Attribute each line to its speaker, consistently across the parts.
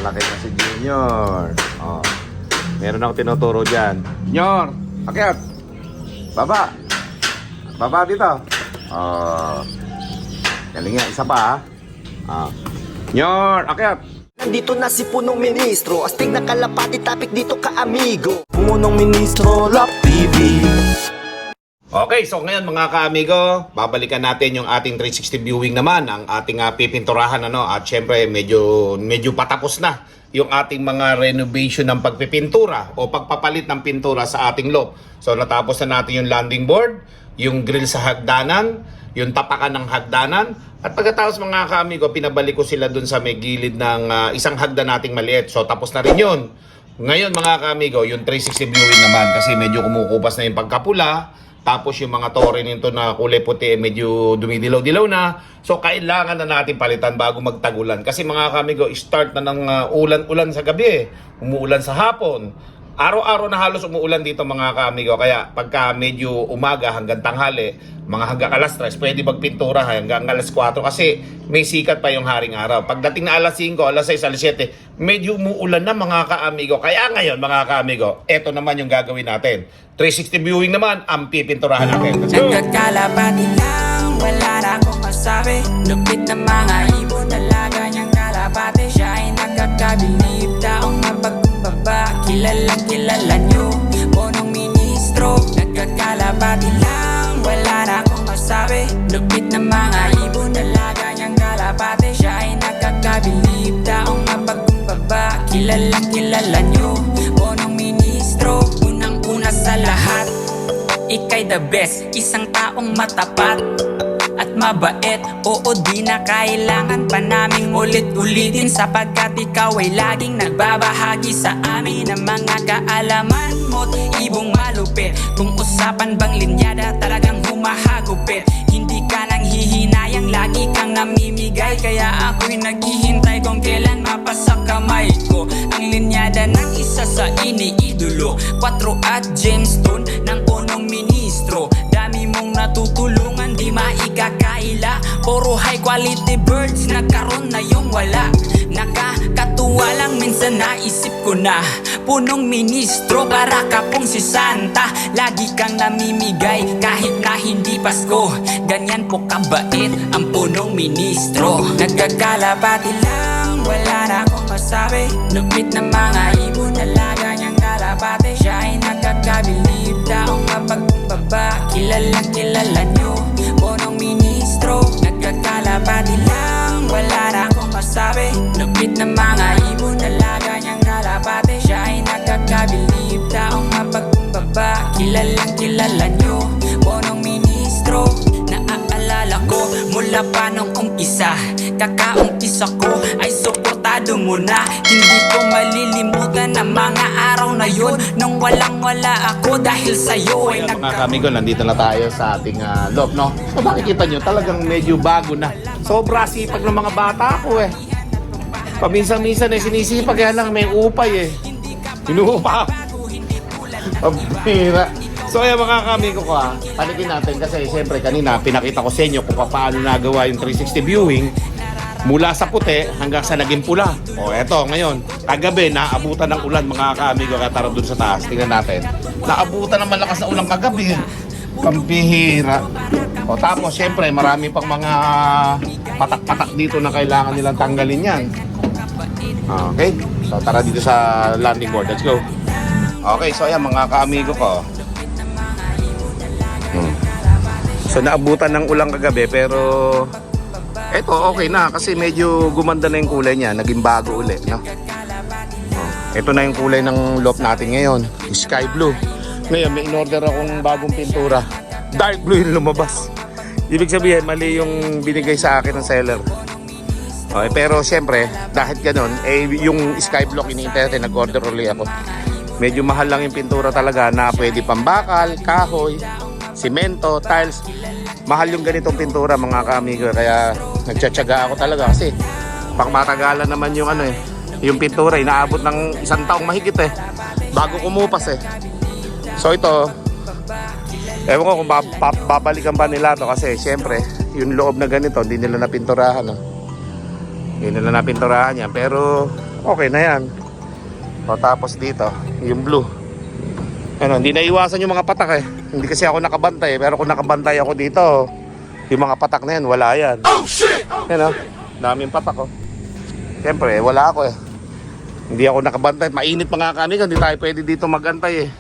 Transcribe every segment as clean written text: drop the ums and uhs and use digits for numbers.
Speaker 1: Malaki na si Junior. Oh. Meron ako tinuturo dyan. Junior, akyat. Baba. Baba dito. Oh. Galing nga, isa pa ha. Junior, akyat.
Speaker 2: Nandito na si Punong Ministro, astig na kalapati, tapik dito ka amigo. Punong Ministro, Lap TV.
Speaker 1: Okay, so ngayon mga ka-amigo, babalikan natin yung ating 360 viewing naman, ang ating pipinturahan ano, at syempre medyo patapos na yung ating mga renovation ng pagpipintura o pagpapalit ng pintura sa ating loob. So natapos na natin yung landing board, yung grill sa hagdanan, yung tapakan ng hagdanan, at pagkatapos mga ka-amigo, pinabalik ko sila dun sa may gilid ng isang hagdan nating maliit. So tapos na rin yun. Ngayon mga ka-amigo, yung 360 viewing naman kasi medyo kumukupas na yung pagkapula. Tapos yung mga tore nito na kulay puti medyo dumidilaw-dilaw na. So kailangan na natin palitan bago magtagulan. Kasi mga kamigo, start na ng ulan-ulan sa gabi. Umuulan sa hapon. Araw-araw na halos umuulan dito mga kamigo. Kaya pagka medyo umaga hanggang tanghali, mga hanggang alas 3, pwede magpintura hanggang alas 4 kasi may sikat pa yung haring araw. Pagdating na alas 5, alas 6, alas 7, medyo umuulan na mga kaamigo. Kaya ngayon mga kaamigo, eto naman yung gagawin natin. 360 viewing naman ang pipinturahan natin. Let's go!
Speaker 3: Nagkakalapati lang, wala na akong masabi. Lupit na mga ibon, dalaga niyang kalapati. Siya ay nagkakabilib, taong mapagkumbaba. Kilala niyo, Punong Ministro. Nagkakalapati lang, wala na akong masabi. Lupit na mga ibon, dalaga niyang kalapati. Siya ay nagkakabilib, taong mapagkumbaba. Kilala niyo, Punong Ministro. Unang-una sa lahat, ika'y the best, isang taong matapat at mabait. Oo, di na kailangan pa naming ulit-ulitin, sapagkat ikaw ay laging nagbabahagi sa amin ng mga kaalaman mo't ibong malupit. Kung usapan bang linyada, talagang humahagupit. Hindi ka nang hihinayang, lagi kang namimigay. Kaya ako'y naghihintay kung kailan mapasa kamay ko ang linyada ng isa sa iniidolo. 4 at gemstone ng Punong Ministro. Dami mong natutulungan, di maigakaila. Puro high quality birds, nagkaroon na yung wala. Nakakatuwa lang, minsan naisip ko na Punong Ministro, para ka pong si Santa. Lagi kang namimigay kahit na hindi Pasko. Ganyan po kabait ang Punong Ministro. Nagkakalapati lang, wala na akong masabi. Lupit na mga ibon, dalaga niyang kalapati. Siya ay nagkakabilib, taong mapagkumbaba. Kilala niyo, Punong Ministro. Nagkakalapati lang, wala na akong masabi. Lupit na mga ibon, dalaga niyang kalapati. Siya ay nagkakabilib, taong mapagkumbaba. Kilala niyo, Punong Ministro. Naaalala ko mula pa nung umpisa, kakaumpisa ko ay suportado mo na. Hindi ko malilimutan ang mga araw na yun, nung walang-wala ako dahil sa'yo ay
Speaker 1: Mga kamigo, nandito na tayo sa ating loob, no? So makikita nyo, talagang medyo bago na. Sobra sipag ng mga bata ko eh. Paminsan-minsan eh, sinisipag, kaya lang may upay eh. Inuupa. Pabira. So ayan mga kamigo ko panikin natin kasi siyempre kanina pinakita ko sa inyo kung paano nagawa yung 360 viewing mula sa puti hanggang sa naging pula. O eto ngayon, kagabi naabutan ng ulan mga kamigo, kaya tara dun sa taas, tingnan natin. Naabutan ng malakas na ulan kagabi. Pampihira. O tapos siyempre marami pang mga patak-patak dito na kailangan nilang tanggalin yan. Okay, so tara dito sa landing board, let's go. Okay, so ayan mga kaamigo ko. So naabutan ng ulang kagabi pero eto okay na kasi medyo gumanda na yung kulay niya, naging bago ulit, no? Ito na yung kulay ng loob natin ngayon, sky blue. Ngayon may in-order akong bagong pintura, dark blue yung lumabas. Ibig sabihin mali yung binigay sa akin ng seller. Okay, pero siyempre dahil ganun yung sky blue iniintay natin, nag-order ulit ako. Medyo mahal lang yung pintura talaga na pwede pambakal, kahoy, simento, tiles. Mahal yung ganitong pintura mga kaamigo, kaya nagtsatsaga ako talaga kasi pang matagalan naman yung yung pintura, inaabot ng 1 taong mahigit bago kumupas So ito, ewan ko kung babalikan pa nila to kasi syempre yung loob na ganito hindi nila napinturahan Hindi nila napinturahan yan, pero okay na yan. O, tapos dito, yung blue. Ano, hindi naiwasan yung mga patak eh. Hindi kasi ako nakabantay, pero kung nakabantay ako dito, yung mga patak na yan, wala yan. Oh shit! Ano, daming patak oh. Siyempre, wala ako eh. Hindi ako nakabantay. Mainit mga kami, hindi tayo pwede dito magantay eh.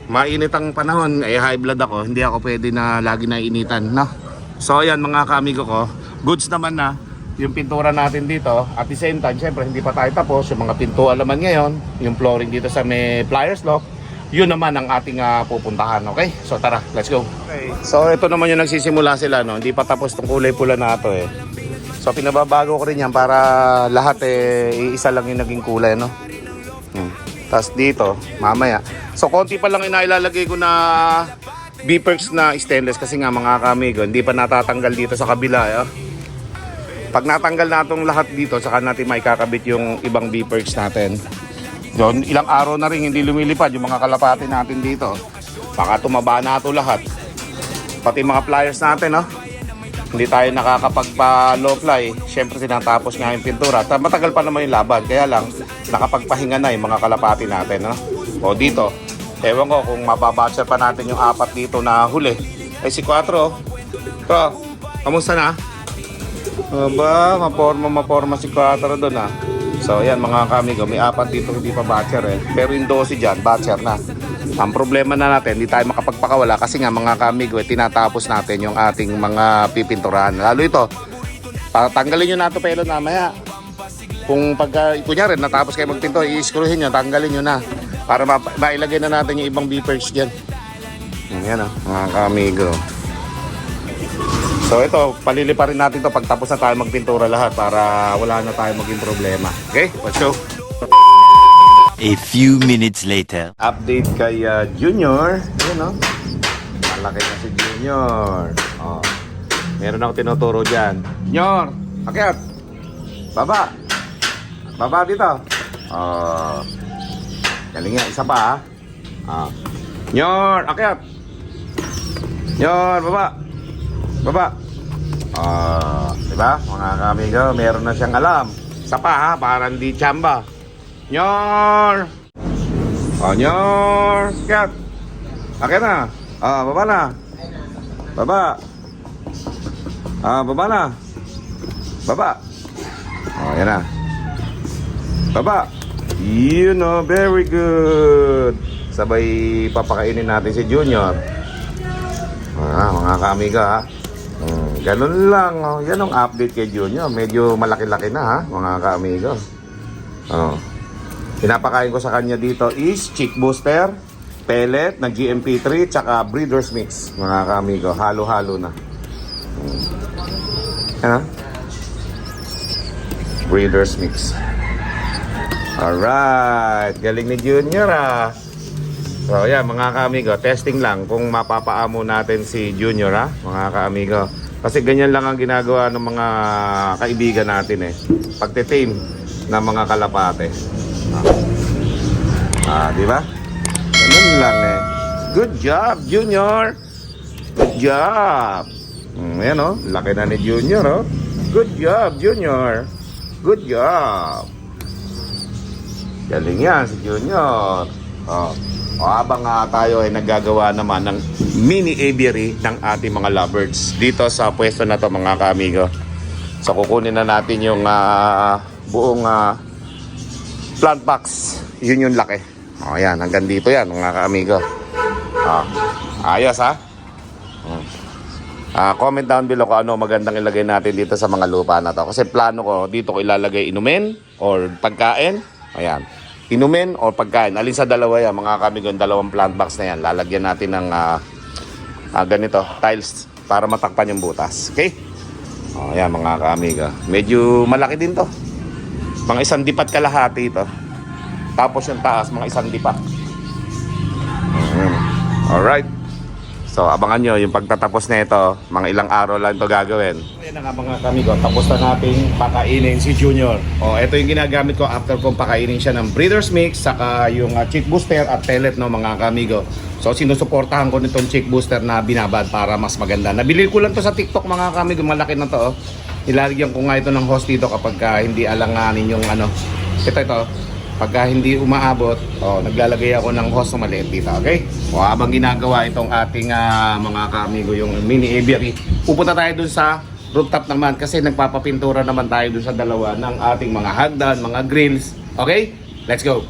Speaker 1: Mainit ang panahon, eh high blood ako. Hindi ako pwede na lagi nainitan, no? So ayan mga kamigo ko, goods naman na yung pintura natin dito. At the same time, syempre hindi pa tayo tapos. Yung mga pintuan naman ngayon, yung flooring dito sa may pliers lock, yun naman ang ating pupuntahan, okay? So tara, let's go. Okay. So ito naman yung nagsisimula sila, no? Hindi pa tapos tong kulay pula na ito eh. So pinababago ko rin yan para lahat iisa lang yung naging kulay, no? Tapos dito, mamaya. So konti pa lang inailalagay ko na B-perks na stainless kasi nga mga kamigo, hindi pa natatanggal dito sa kabila. Pag natanggal na itong lahat dito, saka natin may kakabit yung ibang B-perks natin. Doon, ilang araw na rin hindi lumilipad yung mga kalapati natin dito. Baka tumaba na ito lahat. Pati mga pliers natin, no? Hindi tayo nakakapagpa-low fly. Siyempre sinatapos nga yung pintura. Matagal pa naman yung laban. Kaya lang, nakapagpahinga na yung mga kalapati natin, no? O dito, ewan ko kung mababatcher pa natin yung 4 dito na huli. Ay si 4, ito, kamusta na? Aba, maporma si 4 doon ah. So yan mga kamigo, may 4 dito hindi pa batcher eh. Pero yung 12 dyan, batcher na. Ang problema na natin, hindi tayo makapagpakawala kasi nga mga kamigo, tinatapos natin yung ating mga pipinturahan. Lalo ito, tanggalin nyo na ito pelo namaya. Kung pagka, kunyari, natapos kayo magpinto, i-screwin nyo, tanggalin nyo na. Para mailagay na natin yung ibang beepers dyan. Yan o, mga kamigo. So ito, palilipa rin natin ito pagtapos na tayo magpintura lahat para wala na tayo maging problema. Okay, let's go.
Speaker 4: A few minutes later.
Speaker 1: Update kay Junior. Ayan o. Malaki na si Junior. Oh. Meron ako tinuturo dyan. Junior, akyat. Baba. Baba dito. Oh. Galing nga, isa pa ha. Junior, akyat. Junior, baba. Baba. Diba? Mga kamigo, meron na siyang alam. Isa pa ha, para hindi tsamba. Nyor! Nyor! Kat! Akin na! Baba na! Baba! Baba na! Baba! Yan na! Baba! Yun o, very good! Sabay papakainin natin si Junior. Mga kamiga ha. Ganun lang. Yan ang update kay Junior. Medyo malaki-laki na ha, mga kamiga. Pinapakain ko sa kanya dito is chick booster, pellet na GMP3, tsaka breeder's mix. Mga kamigo, halo-halo na. Breeder's mix. Alright, galing ni Junior ah. So yan mga kamigo, testing lang kung mapapaamo natin si Junior ha, mga kamigo. Kasi ganyan lang ang ginagawa ng mga kaibigan natin eh. Pagte-tame ng mga kalapate. Di ba? Ganun lang eh. Good job, Junior. Good job. Ayan oh, laki na ni Junior oh. Good job, Junior. Good job. Galing yan si Junior. Habang tayo ay naggagawa naman ng mini aviary ng ating mga lovebirds dito sa pwesto na to mga kamigo. So kukunin na natin yung buong plant box. Yun yung laki. Yan, hanggang dito yan mga kaamigo. Ayos ha. Comment down below kung ano magandang ilagay natin dito sa mga lupa na to. Kasi plano ko dito ko ilalagay inumin or pagkain. Ayan, inumin or pagkain. Alin sa dalawa yan mga kaamigo, yung dalawang plant box na yan. Lalagyan natin ng ganito, tiles para matakpan yung butas. Okay? Ayan mga kaamigo. Medyo malaki din to. Mga 1 dipat kalahati ito. Tapos yung taas, mga 1 dipat. Alright. So, abangan nyo yung pagtatapos na ito. Mga ilang araw lang ito gagawin. Ayan na nga mga kamigo. Tapos na natin pakainin si Junior. Ito yung ginagamit ko after kong pakainin siya ng breeder's mix, saka yung chick booster at pellet no mga kamigo. So, sinusuportahan ko nitong chick booster na binabad para mas maganda. Nabili ko lang to sa TikTok mga kamigo. Malaki na to. Ilalagyan ko nga ito ng host dito kapag hindi alanganin yung Ito. Pagka hindi umaabot, naglalagay ako ng hose na maliit dito, okay? O habang ginagawa itong ating mga kaamigo, yung mini aviary, pupunta tayo dun sa rooftop naman kasi nagpapapintura naman tayo dun sa dalawa ng ating mga hagdan, mga grills. Okay? Let's go!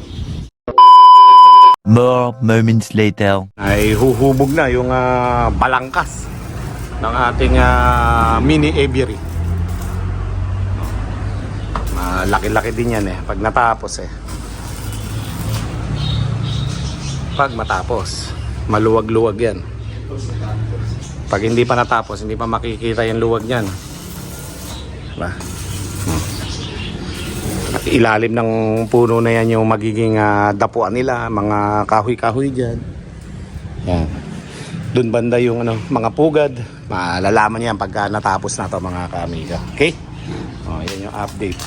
Speaker 4: More moments later.
Speaker 1: Ay huhubog na yung balangkas ng ating mini aviary. Malaki-laki din yan pag natapos Pag matapos, maluwag-luwag yan. Pag hindi pa natapos, hindi pa makikita yung luwag niyan. Diba? At ilalim ng puno na yan yung magiging dapuan nila, mga kahoy-kahoy dyan. Yan. Doon banda yung mga pugad. Malalaman yan pagka natapos na to mga kaamiga. Okay? Yan yung update.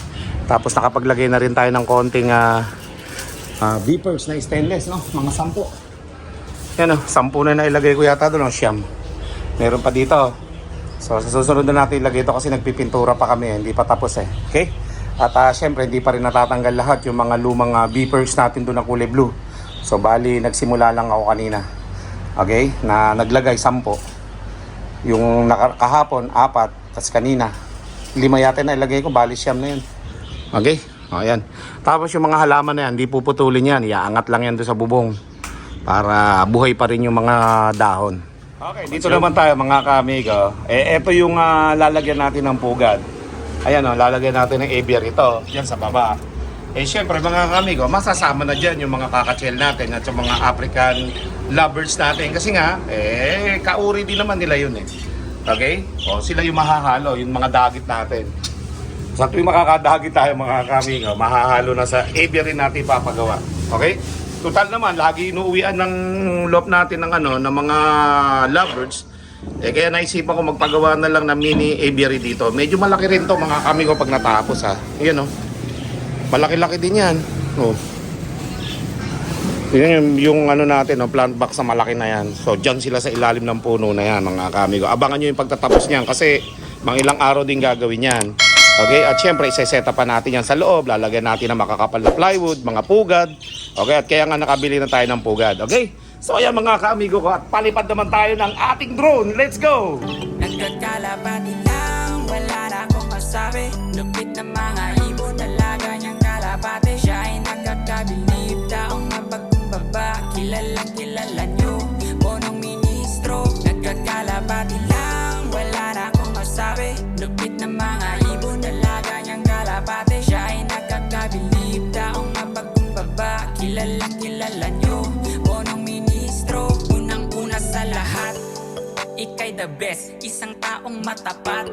Speaker 1: Tapos nakapaglagay na rin tayo ng konting beepers na stainless, no? Mga 10. Yan 10 na nailagay ko yata doon, siyam. Meron pa dito. So sa susunod na natin ilagay ito kasi nagpipintura pa kami, hindi pa tapos Okay? At syempre hindi pa rin natatanggal lahat yung mga lumang beepers natin doon na kulay blue. So bali nagsimula lang ako kanina. Okay? Na naglagay 10. Yung kahapon 4, tas kanina 5 yata na ilagay ko, bali siyam na yun. Okay? Ayan. Tapos yung mga halaman na yan, hindi puputulin yan. Iaangat lang yan doon sa bubong para buhay pa rin yung mga dahon. Okay, dito naman tayo mga kaamigo. Ito yung lalagyan natin ng pugad. Ayan lalagyan natin ng aviary ito. Yan sa baba. Syempre mga kaamigo, masasama na dyan yung mga kakatsel natin at yung mga African lovebirds natin. Kasi nga, kauri din naman nila yun Okay? Sila yung mahahalo, yung mga dagit natin. Sa tuwing makakadagit tayo mga kaamigo, mahahalo na sa aviary natin papagawa. Okay? Total naman, lagi inuuwian ng loob natin ng ng mga lovebirds. Kaya naisipan ko magpagawa na lang ng mini aviary dito. Medyo malaki rin to mga kaamigo pag natapos Ayan malaki-laki din yan. Yan yung natin, plant box na malaki na yan. So dyan sila sa ilalim ng puno na yan mga kaamigo. Abangan nyo yung pagtatapos niyan kasi mga ilang araw din gagawin yan. Okay, at syempre isa-set up pa natin yan sa loob. Lalagyan natin ng makakapal na plywood, mga pugad. Okay, at kaya nga nakabili na tayo ng pugad. Okay, so ayan mga kaamigo ko, at palipad naman tayo ng ating drone. Let's go!
Speaker 3: Nagkakalapati lang, wala na akong masabi. Lupit na mga ibon, dalaga niyang kalapate. Siya ay nagkakabilib, taong mapagkumbaba. Kilala niyo, punong ministro. Nagkakalapati lang, wala na akong masabi. Lupit na mga ibon, dalaga niyang kalapate. Siya ay nagkakabilib, taong mapagkumbaba. Kilala niyo, punong ministro. Unang-una sa lahat, ika'y the best, isang taong matapat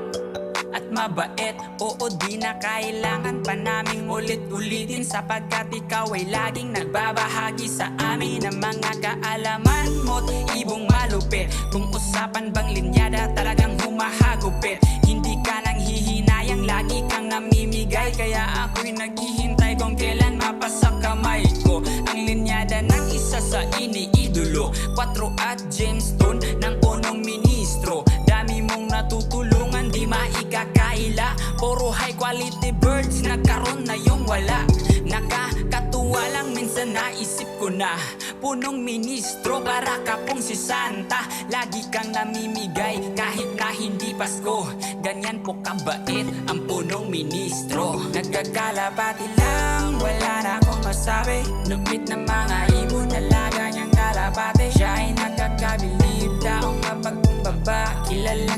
Speaker 3: at mabait. Oo, di na kailangan pa naming ulit-ulitin, sapagkat ikaw ay laging nagbabahagi sa amin ng mga kaalaman mo't ibong malupit. Kung usapan bang linyada, talagang humahagupit. Hindi ka nang hihinayang, lagi kang namimigay. Kaya ako'y naghihintay kung kailan mapasa kamay ko ang linyada ng isa sa iniidolo. 4 at Jamestown ng punong ministro. Dami mong natutulungan, di maikakaila. Puro high quality birds, nagkaroon na yung wala. Nakakatuwa lang, minsan naisip ko na punong ministro, para ka pong si Santa. Lagi kang namimigay kahit na hindi Pasko. Ganyan po kabait ang punong ministro. Nagkakalapati lang, wala na akong masabi. Lupit na mga ibon, dalaga niyang kalapate. Siya ay nagkakabilib, taong mapagkumbaba. Kilala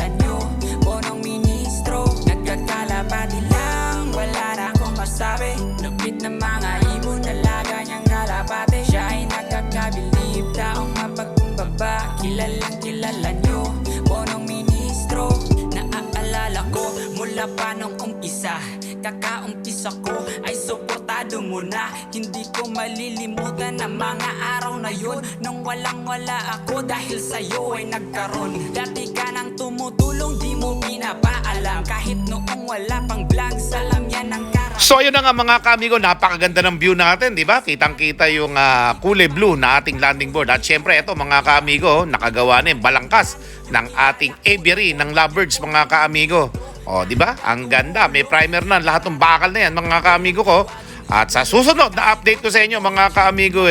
Speaker 3: niyo, punong ministro. Nagkakalapati lang, wala na akong masabi. Lupit na mga ibon, dalaga niyang kalapate. Siya ay nagkakabilib, taong mapagkumbaba. Kilala niyo, punong ministro. Naaalala ko mula pa nung umpisa, kakaumpisa ko ay suportado mo na. Hindi ko malilimutan ang mga araw na yun, nung walang-wala ako dahil sa'yo ay nagkaroon. Dati ka nang tumutulong, di mo pinapaalam. Kahit noong wala pang vlog, salam yan ang karapatan.
Speaker 1: So ayun na nga mga kaamigo, napakaganda ng view natin, di ba? Kitang-kita yung kulay blue na ating landing board. At syempre ito mga kaamigo, nakagawa na yung balangkas ng ating aviary ng lovebirds mga kaamigo. O, di ba? Ang ganda, may primer na lahat ng bakal na yan mga kaamigo ko. At sa susunod na update ko sa inyo mga kaamigo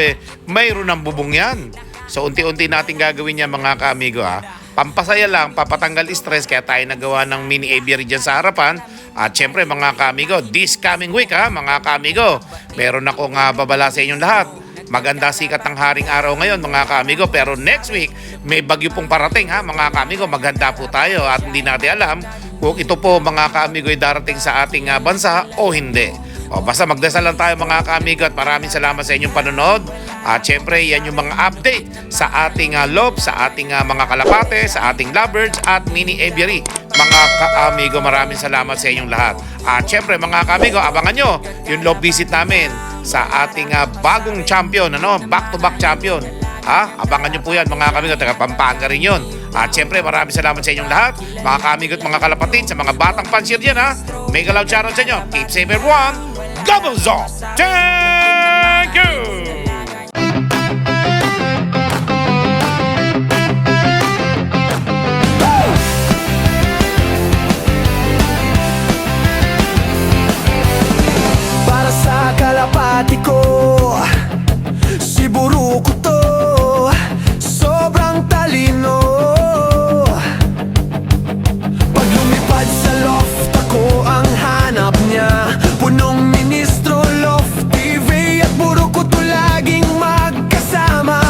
Speaker 1: mayroon ng bubong yan. So unti-unti natin gagawin yan mga kaamigo Pampasaya lang, papatanggal stress kaya tayo nagawa ng mini aviary dyan sa harapan. At syempre mga kaamigo, this coming week mga kaamigo, meron akong babala sa inyong lahat. Maganda sikat ng haring araw ngayon mga kaamigo, pero next week may bagyo pong parating mga kaamigo. Maganda po tayo at hindi natin alam kung ito po mga kaamigo ay darating sa ating bansa o hindi. Basta magdasal lang tayo mga kaamigo at maraming salamat sa inyong panonood. At syempre yan yung mga update sa ating loob, sa ating mga kalapate, sa ating lovebirds at mini aviary. Mga kaamigo, maraming salamat sa inyong lahat. At syempre mga kaamigo, abangan nyo yung love visit namin sa ating bagong champion, back-to-back champion. Abangan nyo po yan mga kaamigo, taga Pampanga rin yun. At syempre maraming salamat sa inyong lahat, mga kaamigo at mga kalapatid, sa mga batang pansir dyan Mega loud shoutout sa inyo. Keep safe everyone. Gobbles off. Thank you.
Speaker 2: Para sa kalapati ko, si Buruko to, sobrang talino. Pag lumipad sa loft, ako ang hanap niya. Punong ministro, loft, TV at Buruko to laging magkasama.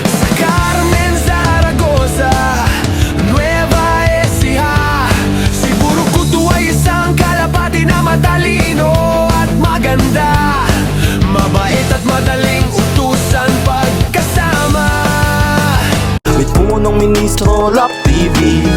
Speaker 2: Sa Carmen, Zaragoza, Nueva Ecija, si Buruko to ay isang kalapati na matalino at maganda, mabait at madaling utusan pagkasama. May punong ministro, Love TV,